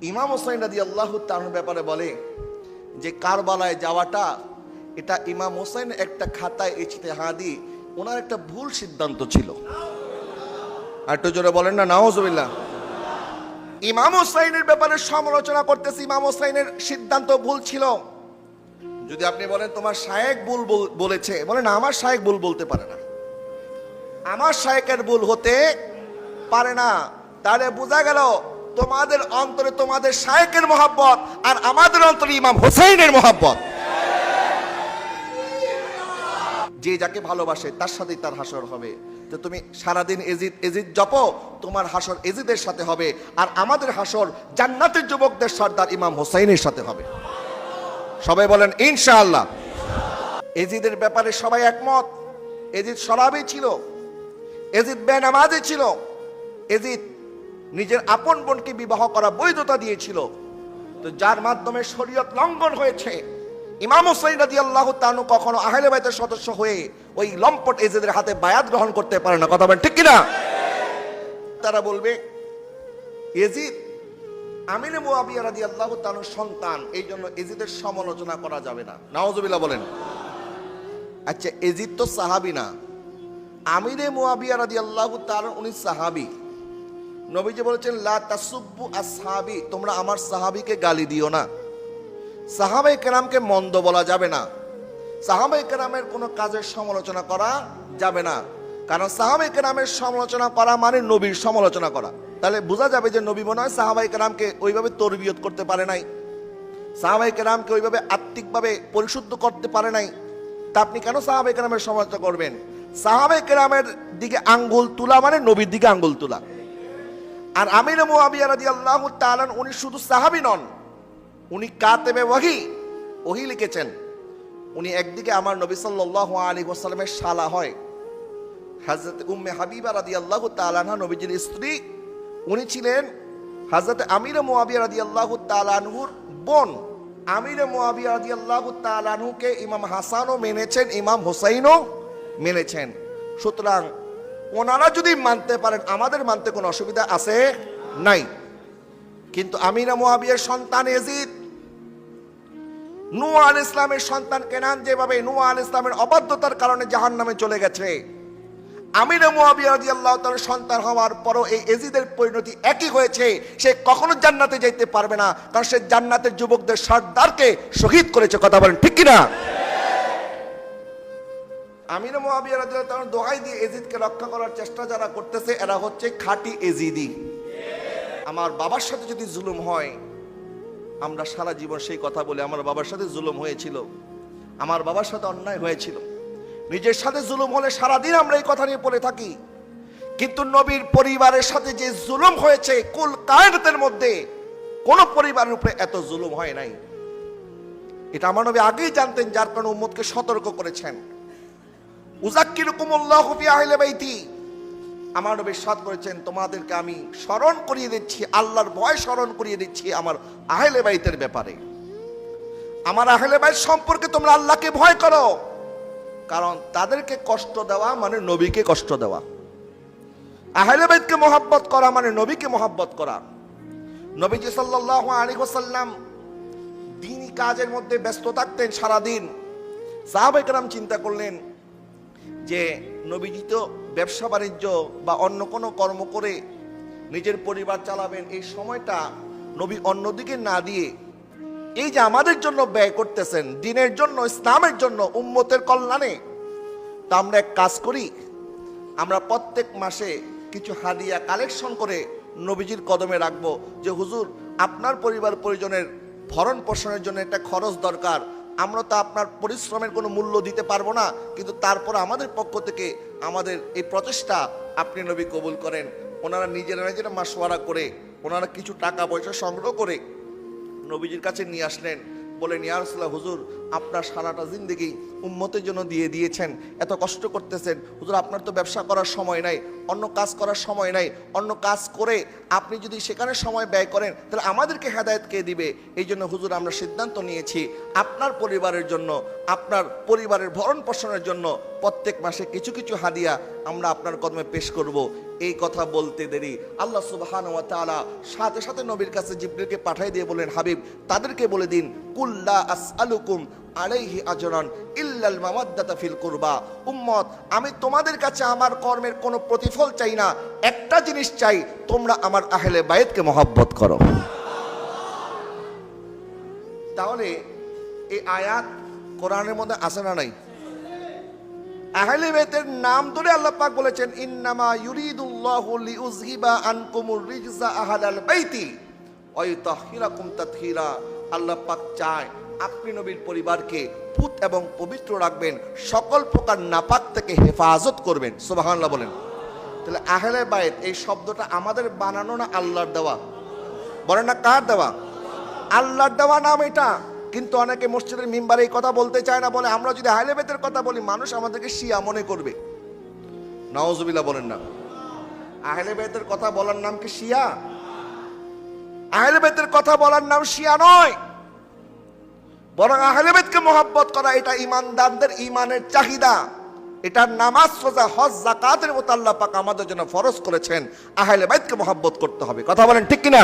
ইমাম হোসাইন রাদিয়াল্লাহু তাআলার ব্যাপারে বলে যে কারবালায় যাওয়াটা এটা ইমাম হোসাইন একটা খাতায় ইজতিহাদি ওনার একটা ভুল সিদ্ধান্ত ছিল। আর একটু জোরে বলেন না নাউজুবিল্লাহ। ইমাম হোসাইনের ব্যাপারে সমালোচনা করতেছি, ইমাম হোসাইনের সিদ্ধান্ত ভুল ছিল। যদি আপনি বলেন তোমার শায়েখ ভুল বলেছে, বলেন আমার শায়েখ ভুল বলতে পারে না, আমার শায়েখের ভুল হতে পারে না। তাহলে বোঝা গেল তোমাদের অন্তরে তোমাদের শায়েখের মহব্বত আর আমাদের অন্তরে ইমাম হোসাইনের মহব্বত। যে যাকে ভালোবাসে তার সাথেই তার হাসর হবে। তো তুমি সারাদিন এজিদ এজিদ জপো, তোমার হাসর এজিদের সাথে হবে, আর আমাদের হাসর জান্নাতের যুবকদের সর্দার ইমাম হোসাইনের সাথে হবে। সবাই বলেন ইনশাআল্লাহ। এজিদের ব্যাপারে সবাই একমত। এজিদ শরাবী ছিল, এজিদ বেনামাজি ছিল, এজিদ নিজের আপন বোনকে বিবাহ করা বৈধতা দিয়েছিল। তো যার মাধ্যমে শরীয়ত লঙ্ঘন হয়েছে, ইমাম হোসাইন রাদিয়াল্লাহু তাআলা কখনো আহলে বাইতের সদস্য হয়ে ওই লম্পট এজিদের হাতে বায়াত গ্রহণ করতে পারে না। কথা বলেন ঠিক কিনা? তারা বলবে এজিদ আমিরে মুয়াবিয়া রাদিয়াল্লাহু তাআলার সন্তান, এই জন্য এজিদের সমালোচনা করা যাবে না। নাউজুবিল্লাহ বলেন। আচ্ছা, এজিদ তো সাহাবী না, আমিরে মুয়াবিয়া রাদিয়াল্লাহু তাআলা উনি সাহাবী। নবীজি বলেছেন লা তাসুব্বু আসহাবি, তোমরা আমার সাহাবীকে গালি দিও না। সাহাবায়ে কেরামকে মন্দ বলা যাবে না, সাহাবায়ে কেরামের কোনো কাজের সমালোচনা করা যাবে না। কারণ সাহাবায়ে কেরামের সমালোচনা করা মানে নবীর সমালোচনা করা। তাহলে বোঝা যাবে যে নবী মনে হয় সাহাবায়ে কেরামকে ওইভাবে তরবিয়ত করতে পারে নাই, সাহাবায়ে কেরামকে ওইভাবে আত্মিকভাবে পরিশুদ্ধ করতে পারে নাই। তা আপনি কেন সাহাবায়ে কেরামের সমালোচনা করবেন? সাহাবায়ে কেরামের দিকে আঙ্গুল তোলা মানে নবীর দিকে আঙ্গুল তোলা। আর আমির মুয়াবিয়া রাদিয়াল্লাহু তাআলা উনি শুধু সাহাবী নন, উনি কাতেবে ওহী লিখেছেন। উনি একদিকে আমার নবী সাল্লাল্লাহু আলাইহি ওয়াসাল্লামের শালা হয়, হযরত উম্মে হাবিবা রাদিয়াল্লাহু তাআলা আনহা নবীজির স্ত্রী। উনি ছিলেন হযরত আমির মুয়াবিয়া রাদিয়াল্লাহু তাআলা আনহুর বোন। আমির মুয়াবিয়া রাদিয়াল্লাহু তাআলা আনহুকে ইমাম হাসানও মেনেছেন, ইমাম হোসাইনও মেনেছেন। সুতরাং ওনারা যদি মানতে পারেন আমাদের মানতে কোনো অসুবিধা আছে নাই। কিন্তু আমির মুয়াবিয়ার সন্তান এজিদ, নূহ আলাইহিস সালামের সন্তান কেনান যেভাবে নূহ আলাইহিস সালামের অবাধ্যতার কারণে জাহান্নামে চলে গেছে, আমির মুয়াবিয়া রাদিয়াল্লাহু তাআলার সন্তান হওয়ার পরও এই এজিদের পরিণতি একই হয়েছে। সে কখনো জান্নাতে যাইতে পারবে না, কারণ সে জান্নাতের যুবকদের সর্দারকে শহীদ করেছে। কথা বলেন ঠিক কিনা? আমির মুয়াবিয়া রাদিয়াল্লাহু তাআলা দোহাই দিয়ে এজিদকে রক্ষা করার চেষ্টা যারা করতেছে এরা হচ্ছে খাঁটি এজিদি। আমার বাবার সাথে যদি জুলুম হয়, আমরা সারা জীবন সেই কথা বলি আমার বাবার সাথে জুলুম হয়েছিল, আমার বাবার সাথে অন্যায় হয়েছিল। নিজের সাথে জুলুম হলে সারাদিন আমরা এই কথা নিয়ে বলে থাকি। কিন্তু নবীর পরিবারের সাথে যে জুলুম হয়েছে, কুল কায়নাতের মধ্যে কোন পরিবারের উপরে এত জুলুম হয় নাই। এটা আমার নবী আগেই জানতেন, যার কারণে উম্মতকে সতর্ক করেছেন। উযাক্কিরুকুমুল্লাহু ফি আহলি বাইতি, আমার নবী সাদ করেছেন তোমাদেরকে আমি স্মরণ করিয়ে দিচ্ছি, আল্লাহর ভয় স্মরণ করিয়ে দিচ্ছি আমার আহলে বাইতের ব্যাপারে। আমার আহলে বাইত সম্পর্কে তোমরা আল্লাহকে ভয় করো, কারণ তাদেরকে কষ্ট দেওয়া মানে নবীকে কষ্ট দেওয়া। আহলে বাইতকে মহব্বত করা মানে নবীকে মহব্বত করা। নবীজি সাল্লাল্লাহু আলাইহি ওয়াসাল্লাম দ্বীনি কাজের মধ্যে ব্যস্ত থাকতেন সারাদিন। সাহাবায়ে কেরাম চিন্তা করলেন যে নবীজি তো ব্যবসা বাণিজ্য বা অন্য কোনো কর্ম করে নিজের পরিবার চালাবেন, এই সময়টা নবী অন্যদিকে না দিয়ে এই যে আমাদের জন্য ব্যয় করতেছেন, দ্বীনের জন্য, ইসলামের জন্য, উম্মতের কল্যাণে, তা আমরা এক কাজ করি, আমরা প্রত্যেক মাসে কিছু হাদিয়া কালেকশন করে নবীজির কদমে রাখবো যে হুজুর আপনার পরিবার পরিজনের ভরণ পোষণের জন্য একটা খরচ দরকার, আমরা তো আপনার পরিশ্রমের কোনো মূল্য দিতে পারবো না, কিন্তু তারপর আমাদের পক্ষ থেকে আমাদের এই প্রচেষ্টা আপনি নবী কবুল করেন। ওনারা নিজেরা মাশওয়ারা করে ওনারা কিছু টাকা পয়সা সংগ্রহ করে নবীজির কাছে নিয়ে আসলেন। বলেন ইয়া রাসূলুল্লাহ, হুজুর আপনার সারাটা জিন্দেগি উম্মতের জন্য দিয়ে দিয়েছেন, এত কষ্ট করতেছেন, হুজুর আপনার তো ব্যবসা করার সময় নাই, অন্য কাজ করার সময় নাই, অন্য কাজ করে আপনি যদি সেখানে সময় ব্যয় করেন তাহলে আমাদেরকে হেদায়েত কে দিবে? এই জন্য হুজুর আমরা সিদ্ধান্ত নিয়েছি আপনার পরিবারের জন্য, আপনার পরিবারের ভরণ পোষণের জন্য প্রত্যেক মাসে কিছু কিছু হাদিয়া আমরা আপনার কদমে পেশ করব। এই কথা বলতে দেরি আল্লাহ সুবহানাহু ওয়া তাআলা সাথে সাথে নবীর কাছে জিবরিলকে পাঠিয়ে দিয়ে বলেন, হাবিব তাদেরকে বলে দিন, কুল্লা আসআলুকুম আলাইহি আজরান ইল্লাল মাওয়াদ্দাতা ফিল কুরবা। উম্মত, আমি তোমাদের কাছে আমার কর্মের কোনো প্রতিফল চাই না, একটা জিনিস চাই, তোমরা আমার আহলে বাইতকে মহব্বত করো। তাহলে এই আয়াত কোরআনের মধ্যে আছে না নাই? আহলে বাইতের নাম ধরে আল্লাহ পাক বলেছেন, ইন্নামা ইউরিদুল্লাহু লিউযহিবা আনকুমুর রিজসা আহলাল বাইতি ওয়া ইউতাহহিরাকুম তাতহীরা। আল্লাহ পাক চায় আপনি নবীর পরিবারকে পুত এবং পবিত্র রাখবেন, সকল প্রকার নাপাক থেকে হেফাজত করবেন। সুবহানাল্লাহ বলেন। তাহলে আহলে বাইত এই শব্দটা আমাদের বানানো না আল্লাহর দেওয়া? বলেন না কার দেওয়া? আল্লাহর দেওয়া নাম এটা। কিন্তু অনেকে মসজিদের মিম্বারে এই কথা বলতে চায় না, বলে আমরা যদি আহলে বাইতের কথা বলি মানুষ আমাদেরকে শিয়া মনে করবে। নাউজুবিল্লাহ বলেন না। আহলে বাইতের কথা বলার নাম কি শিয়া? আহলে বাইতের কথা বলার নাম শিয়া নয়, বরং আহলে বাইতকে মহব্বত করা এটা ঈমানদারদের ঈমানের চাহিদা। এটা নামাজ, রোজা, হজ, যাকাতের মতো আল্লাহ পাক আমাদের জন্য ফরজ করেছেন। আহলে বাইতকে মহব্বত করতে হবে। কথা বলেন ঠিক কিনা?